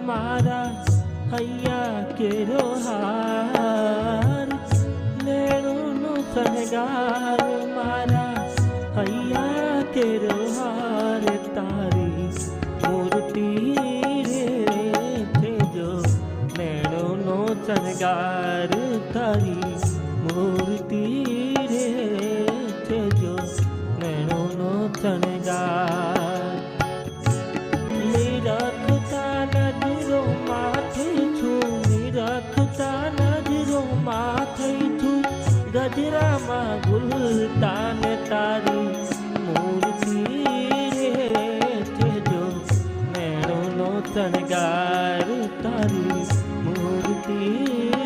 मारा हैया केरो हार नेणुनो शणगार मारा हैया केरो हार तारी मूर्ति रे जो नेणुनो शणगार तारी मूर्ति रे जो नेणुनो शणगार निरखता नजरो माथे छू निरखता नजरो माथे छू गजराમાં ગુલતાન તારી મૂર્તિ રે છે જો નૈણોનો શણગાર તારી મૂર્તિ